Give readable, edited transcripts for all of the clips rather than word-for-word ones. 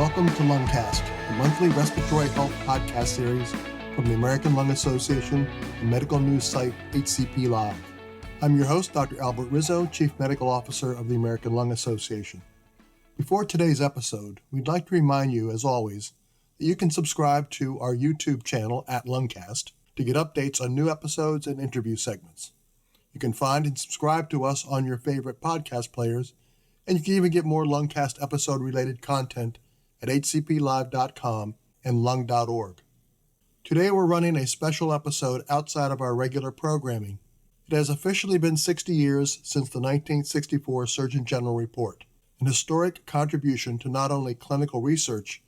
Welcome to Lungcast, the monthly respiratory health podcast series from the American Lung Association and medical news site HCP Live. I'm your host, Dr. Albert Rizzo, Chief Medical Officer of the American Lung Association. Before today's episode, we'd like to remind you, as always, that you can subscribe to our YouTube channel at Lungcast to get updates on new episodes and interview segments. You can find and subscribe to us on your favorite podcast players, and you can even get more Lungcast episode-related content at hcplive.com and lung.org. Today we're running a special episode outside of our regular programming. It has officially been 60 years since the 1964 Surgeon General Report, an historic contribution to not only clinical research,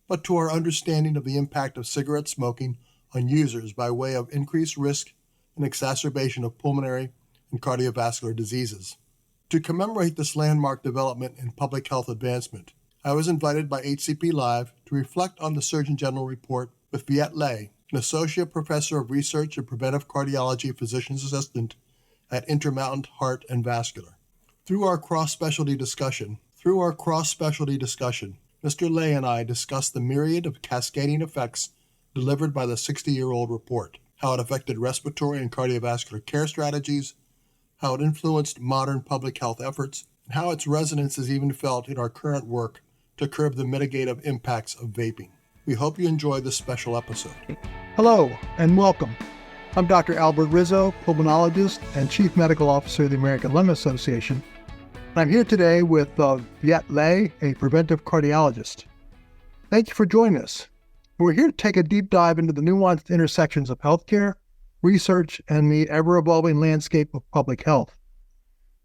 but to our understanding of the impact of cigarette smoking on users by way of increased risk and exacerbation of pulmonary and cardiovascular diseases. To commemorate this landmark development in public health advancement, I was invited by HCP Live to reflect on the Surgeon General Report with Viet, an Associate Professor of Research and Preventive Cardiology Physician's Assistant at Intermountain Heart and Vascular. Through our cross-specialty discussion, Mr. Lay and I discussed the myriad of cascading effects delivered by the 60-year-old report, how it affected respiratory and cardiovascular care strategies, how it influenced modern public health efforts, and how its resonance is even felt in our current work to curb the mitigative impacts of vaping. We hope you enjoy this special episode. Hello and welcome. I'm Dr. Albert Rizzo, pulmonologist and Chief Medical Officer of the American Lung Association. I'm here today with Viet Lay, a preventive cardiologist. Thank you for joining us. We're here to take a deep dive into the nuanced intersections of healthcare, research, and the ever-evolving landscape of public health.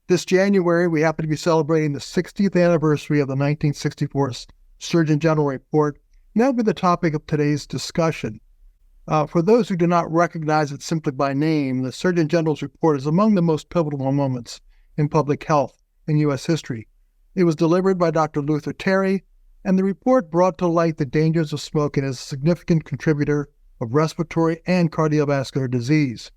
This January, we happen to be celebrating the 60th anniversary of the 1964 Surgeon General Report, and that will be the topic of today's discussion. For those who do not recognize it simply by name, the Surgeon General's report is among the most pivotal moments in public health in U.S. history. It was delivered by Dr. Luther Terry, and the report brought to light the dangers of smoking as a significant contributor of respiratory and cardiovascular disease.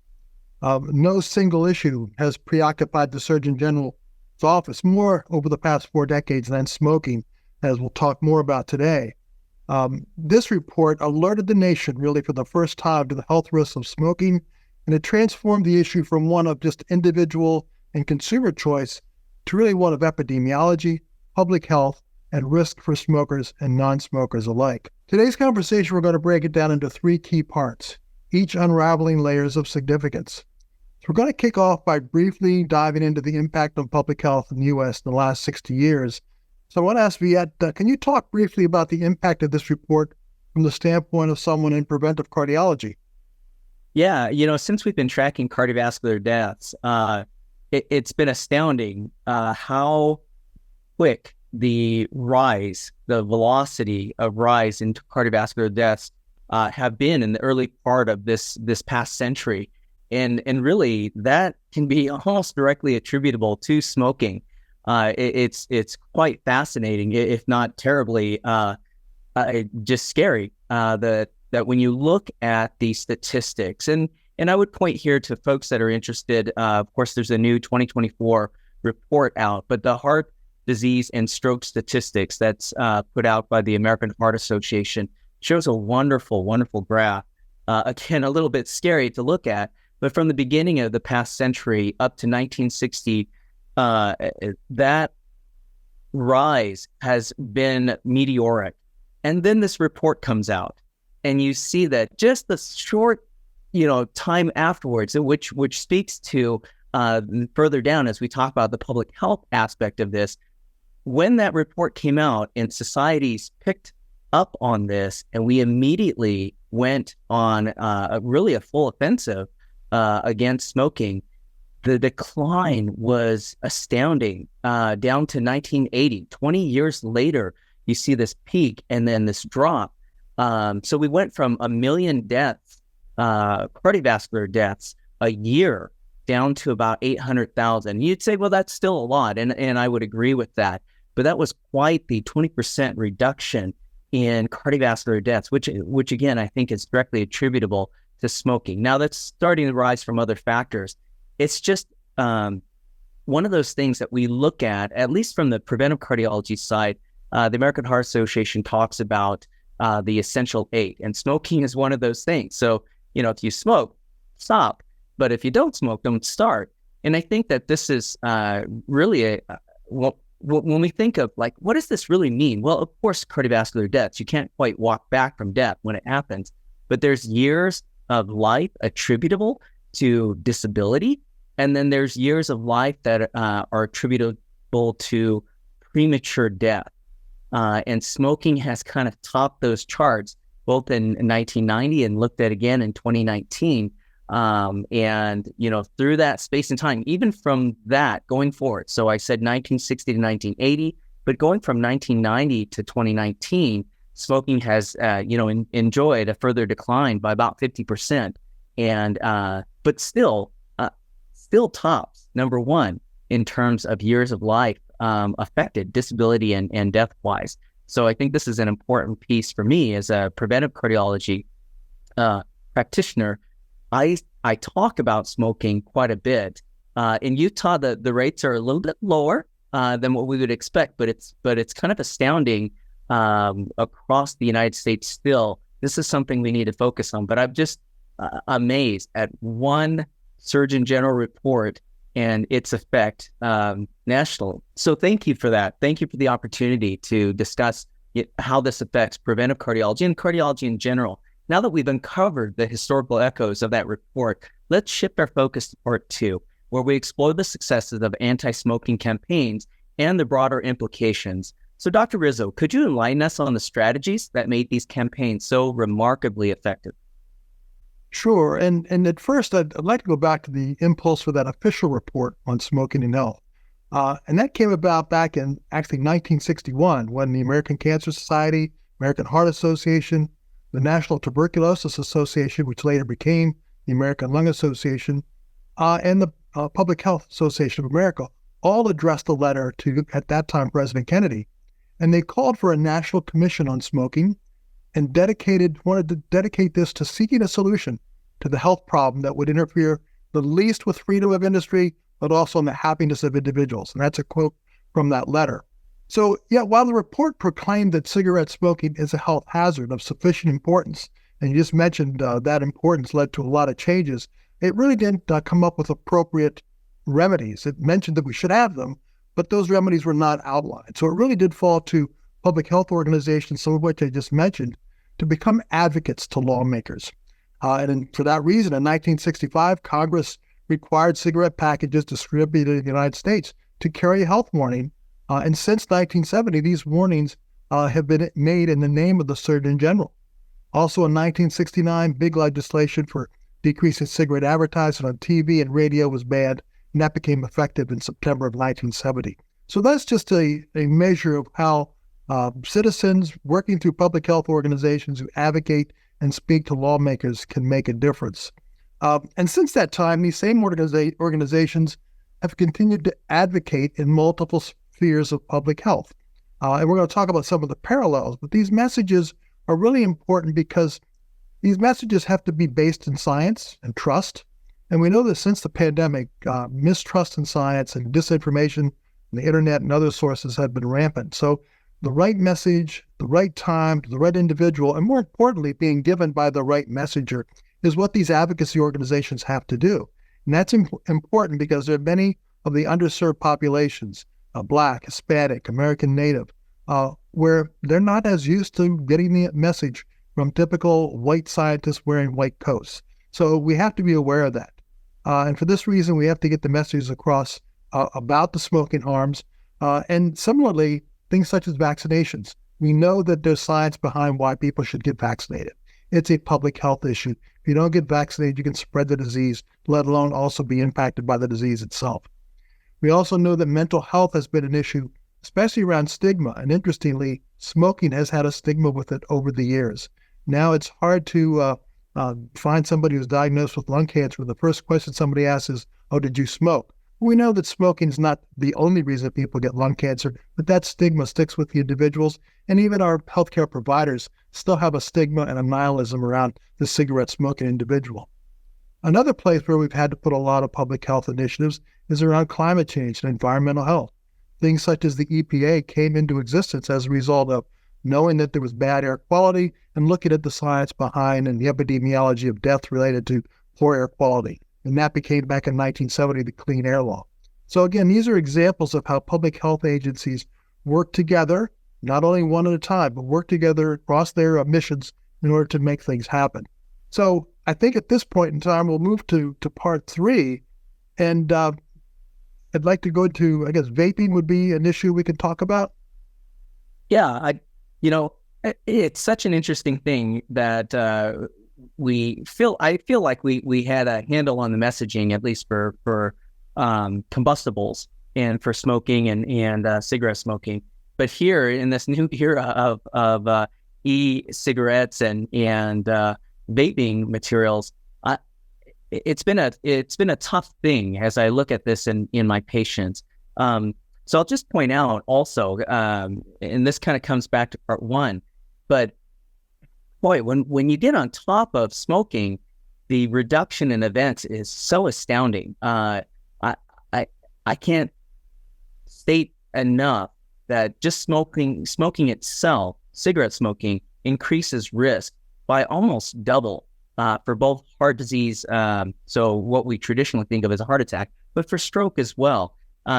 No single issue has preoccupied the Surgeon General's office more over the past 4 decades than smoking, as we'll talk more about today. This report alerted the nation really for the first time to the health risks of smoking, and it transformed the issue from one of just individual and consumer choice to really one of epidemiology, public health, and risk for smokers and non-smokers alike. Today's conversation, we're going to break it down into 3 key parts, each unraveling layers of significance. So we're going to kick off by briefly diving into the impact on public health in the U.S. in the last 60 years. So I want to ask Viet, can you talk briefly about the impact of this report from the standpoint of someone in preventive cardiology? Yeah, since we've been tracking cardiovascular deaths, it's been astounding how quick the velocity of rise into cardiovascular deaths have been in the early part of this past century. And really, that can be almost directly attributable to smoking. It's quite fascinating, if not terribly just scary, that when you look at the statistics, and I would point here to folks that are interested. Of course, there's a new 2024 report out, but the heart disease and stroke statistics that's put out by the American Heart Association shows a wonderful, wonderful graph. Again, a little bit scary to look at, but from the beginning of the past century up to 1960, that rise has been meteoric. And then this report comes out, and you see that just the short, time afterwards, which speaks to further down as we talk about the public health aspect of this. When that report came out and societies picked up on this, and we immediately went on a full offensive against smoking, the decline was astounding. Down to 1980, 20 years later, you see this peak and then this drop. So we went from 1 million deaths, cardiovascular deaths a year, down to about 800,000. You'd say, well, that's still a lot, and I would agree with that. But that was quite the 20% reduction in cardiovascular deaths, which again, I think is directly attributable to smoking. Now, that's starting to rise from other factors. It's just one of those things that we look at least from the preventive cardiology side, the American Heart Association talks about the essential 8, and smoking is one of those things. So, if you smoke, stop. But if you don't smoke, don't start. And I think that this is really when we think of like, what does this really mean? Well, of course, cardiovascular deaths, you can't quite walk back from death when it happens, but there's years of life attributable to disability. And then there's years of life that are attributable to premature death. And smoking has kind of topped those charts, both in 1990 and looked at again in 2019. And, through that space and time, even from that going forward. So I said 1960 to 1980, but going from 1990 to 2019, smoking has, enjoyed a further decline by about 50%. And, but still tops number one in terms of years of life affected, disability and death-wise. So I think this is an important piece for me as a preventive cardiology practitioner. I talk about smoking quite a bit. In Utah, the rates are a little bit lower than what we would expect, but it's kind of astounding across the United States still. This is something we need to focus on. But I'm just amazed at one Surgeon General report and its effect national. So thank you for that. Thank you for the opportunity to discuss how this affects preventive cardiology and cardiology in general. Now that we've uncovered the historical echoes of that report, let's shift our focus to part 2, where we explore the successes of anti-smoking campaigns and the broader implications. So Dr. Rizzo, could you enlighten us on the strategies that made these campaigns so remarkably effective? Sure. And at first, I'd like to go back to the impulse for that official report on smoking and health. And that came about back in actually 1961, when the American Cancer Society, American Heart Association, the National Tuberculosis Association, which later became the American Lung Association, and the Public Health Association of America all addressed a letter to, at that time, President Kennedy. And they called for a national commission on smoking and wanted to dedicate this to seeking a solution to the health problem that would interfere the least with freedom of industry, but also in the happiness of individuals. And that's a quote from that letter. So, while the report proclaimed that cigarette smoking is a health hazard of sufficient importance, and you just mentioned that importance led to a lot of changes, it really didn't come up with appropriate remedies. It mentioned that we should have them, but those remedies were not outlined. So it really did fall to public health organizations, some of which I just mentioned, to become advocates to lawmakers. For that reason, in 1965, Congress required cigarette packages distributed in the United States to carry a health warning. And since 1970, these warnings have been made in the name of the Surgeon General. Also in 1969, big legislation for decreasing cigarette advertising on TV and radio was banned, and that became effective in September of 1970. So that's just a measure of how citizens working through public health organizations who advocate and speak to lawmakers can make a difference. And since that time, these same organizations have continued to advocate in multiple spheres of public health. And we're going to talk about some of the parallels, but these messages are really important because these messages have to be based in science and trust. And we know that since the pandemic, mistrust in science and disinformation on the internet and other sources have been rampant. So the right message, the right time, to the right individual, and more importantly, being given by the right messenger is what these advocacy organizations have to do. And that's important because there are many of the underserved populations, Black, Hispanic, American Native, where they're not as used to getting the message from typical white scientists wearing white coats. So we have to be aware of that. And for this reason, we have to get the messages across about the smoking harms. And similarly, things such as vaccinations. We know that there's science behind why people should get vaccinated. It's a public health issue. If you don't get vaccinated, you can spread the disease, let alone also be impacted by the disease itself. We also know that mental health has been an issue, especially around stigma. And interestingly, smoking has had a stigma with it over the years. Now it's hard to find somebody who's diagnosed with lung cancer. The first question somebody asks is, oh, did you smoke? We know that smoking is not the only reason people get lung cancer, but that stigma sticks with the individuals. And even our healthcare providers still have a stigma and a nihilism around the cigarette smoking individual. Another place where we've had to put a lot of public health initiatives is around climate change and environmental health. things such as the EPA came into existence as a result of knowing that there was bad air quality and looking at the science behind and the epidemiology of death related to poor air quality. And that became, back in 1970, the Clean Air Law. So again, these are examples of how public health agencies work together, not only one at a time, but work together across their missions in order to make things happen. So I think at this point in time, we'll move to part 3. And I'd like to go to, I guess, vaping would be an issue we could talk about. Yeah, it's such an interesting thing that I feel like we had a handle on the messaging, at least for combustibles and for smoking and cigarette smoking. But here in this new era of e-cigarettes and vaping materials, it's been a tough thing as I look at this in my patients. So I'll just point out also, and this kind of comes back to part 1, but boy, when you get on top of smoking, the reduction in events is so astounding. I can't state enough that just smoking itself, cigarette smoking, increases risk by almost double for both heart disease, so what we traditionally think of as a heart attack, but for stroke as well.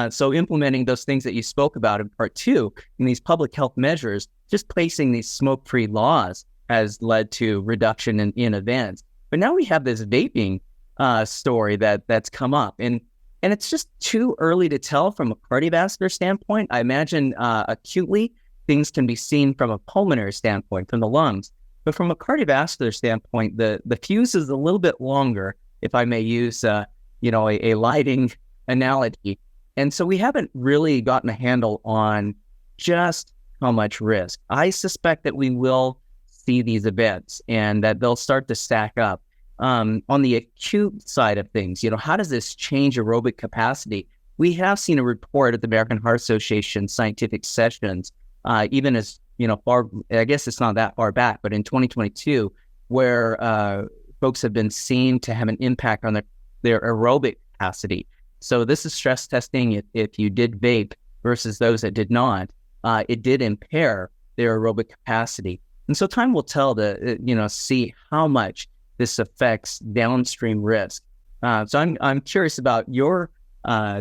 So implementing those things that you spoke about in part 2 in these public health measures, just placing these smoke-free laws has led to reduction in events. But now we have this vaping story that's come up, and it's just too early to tell from a cardiovascular standpoint. I imagine acutely things can be seen from a pulmonary standpoint, from the lungs. But from a cardiovascular standpoint, the fuse is a little bit longer, if I may use a lighting analogy. And so we haven't really gotten a handle on just how much risk. I suspect that we will see these events and that they'll start to stack up. On the acute side of things, how does this change aerobic capacity? We have seen a report at the American Heart Association scientific sessions, even as, far, I guess it's not that far back, but in 2022, where folks have been seen to have an impact on their aerobic capacity. So this is stress testing. If you did vape versus those that did not, it did impair their aerobic capacity. And so time will tell to, see how much this affects downstream risk. So I'm curious about your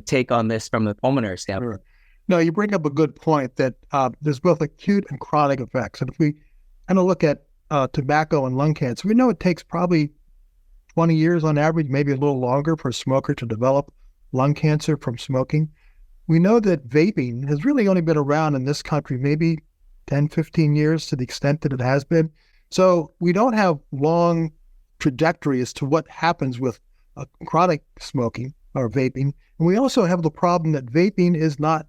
take on this from the pulmonary standpoint. Sure. No, you bring up a good point that there's both acute and chronic effects. And if we kind of look at tobacco and lung cancer, we know it takes probably 20 years on average, maybe a little longer, for a smoker to develop lung cancer from smoking. We know that vaping has really only been around in this country maybe 10, 15 years to the extent that it has been. So we don't have long trajectory as to what happens with chronic smoking or vaping. And we also have the problem that vaping is not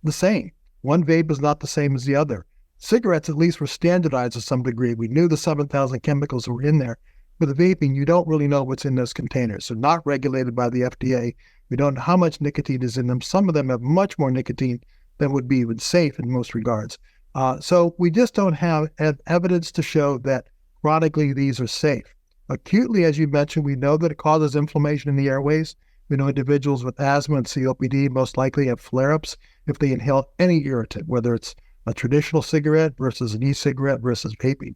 the same. One vape is not the same as the other. Cigarettes at least were standardized to some degree. We knew the 7,000 chemicals that were in there. With vaping, you don't really know what's in those containers. They're not regulated by the FDA. We don't know how much nicotine is in them. Some of them have much more nicotine than would be even safe in most regards. So we just don't have evidence to show that chronically these are safe. Acutely, as you mentioned, we know that it causes inflammation in the airways. We know individuals with asthma and COPD most likely have flare-ups if they inhale any irritant, whether it's a traditional cigarette versus an e-cigarette versus vaping.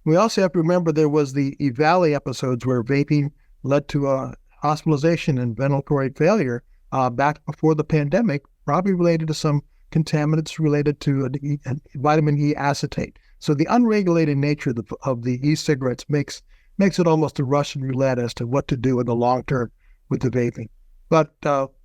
We also have to remember there was the EVALI episodes where vaping led to hospitalization and ventilatory failure back before the pandemic, probably related to some contaminants related to vitamin E acetate. So the unregulated nature of the e-cigarettes makes it almost a Russian roulette as to what to do in the long term with the vaping. But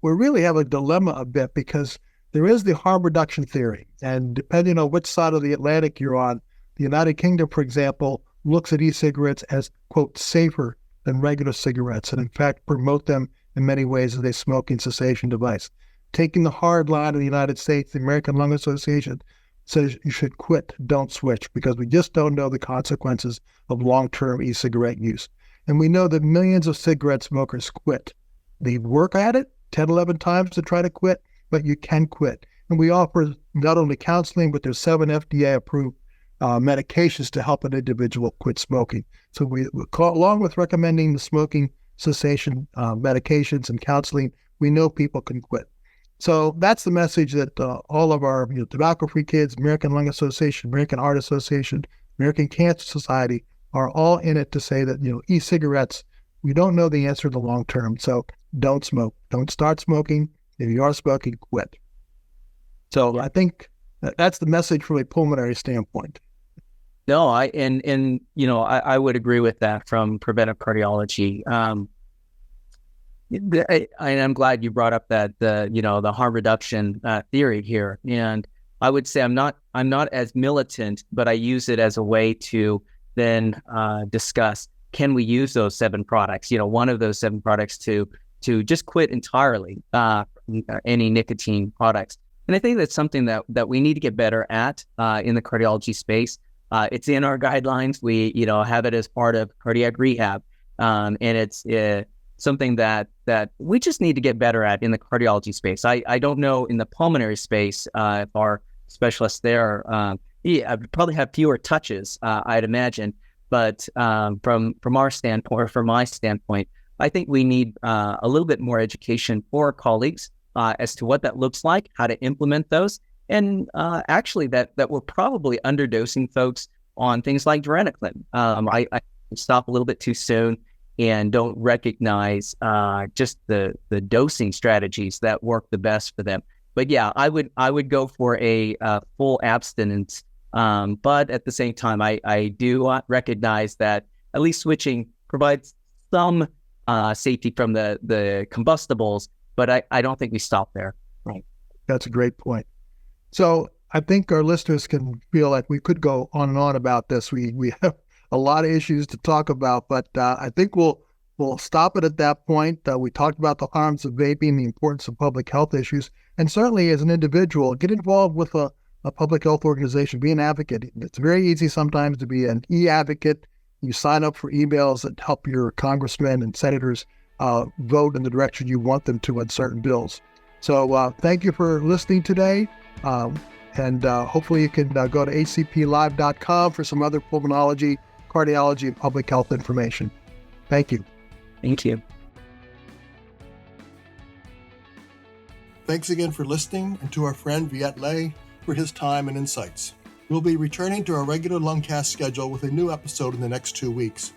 we really have a dilemma a bit because there is the harm reduction theory. And depending on which side of the Atlantic you're on, the United Kingdom, for example, looks at e-cigarettes as, quote, safer than regular cigarettes, and in fact promote them in many ways as a smoking cessation device. Taking the hard line in the United States, the American Lung Association says you should quit, don't switch, because we just don't know the consequences of long-term e-cigarette use. And we know that millions of cigarette smokers quit. They work at it 10, 11 times to try to quit, but you can quit. And we offer not only counseling, but there's 7 FDA-approved medications to help an individual quit smoking. So we along with recommending the smoking cessation medications and counseling, we know people can quit. So that's the message that all of our tobacco-free kids, American Lung Association, American Heart Association, American Cancer Society are all in it to say that e-cigarettes, we don't know the answer in the long term. So don't smoke. Don't start smoking. If you are smoking, quit. So I think that's the message from a pulmonary standpoint. No, I would agree with that from preventive cardiology. I'm glad you brought up that the harm reduction theory here, and I would say I'm not as militant, but I use it as a way to then discuss, can we use those 7 products? One of those 7 products to just quit entirely any nicotine products. And I think that's something that we need to get better at in the cardiology space. It's in our guidelines. We have it as part of cardiac rehab, and it's something that we just need to get better at in the cardiology space. I don't know in the pulmonary space if our specialists there probably have fewer touches, I'd imagine. But from our standpoint, or from my standpoint, I think we need a little bit more education for our colleagues as to what that looks like, how to implement those, and actually that we're probably underdosing folks on things like varenicline. I stop a little bit too soon and don't recognize just the dosing strategies that work the best for them. But yeah, I would go for a full abstinence. But at the same time, I do recognize that at least switching provides some safety from the combustibles, but I don't think we stop there. Right. That's a great point. So I think our listeners can feel like we could go on and on about this. We have a lot of issues to talk about, but I think we'll stop it at that point. We talked about the harms of vaping, the importance of public health issues, and certainly as an individual, get involved with a public health organization, be an advocate. It's very easy sometimes to be an e-advocate. You sign up for emails that help your congressmen and senators vote in the direction you want them to on certain bills. So thank you for listening today. And hopefully you can go to hcplive.com for some other pulmonology, cardiology, and public health information. Thank you. Thank you. Thanks again for listening, and to our friend Viet Le for his time and insights. We'll be returning to our regular Lungcast schedule with a new episode in the next 2 weeks.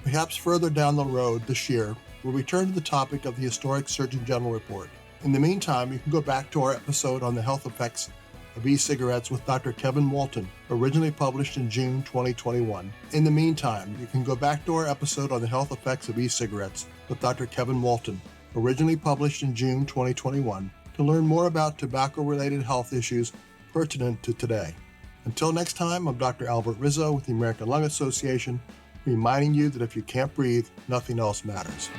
Perhaps further down the road this year, we'll return to the topic of the historic Surgeon General report. In the meantime, you can go back to our episode on the health effects of e-cigarettes with Dr. Kevin Walton, originally published in June 2021. In the meantime, you can go back to our episode on the health effects of e-cigarettes with Dr. Kevin Walton, originally published in June 2021, to learn more about tobacco-related health issues pertinent to today. Until next time, I'm Dr. Albert Rizzo with the American Lung Association, reminding you that if you can't breathe, nothing else matters.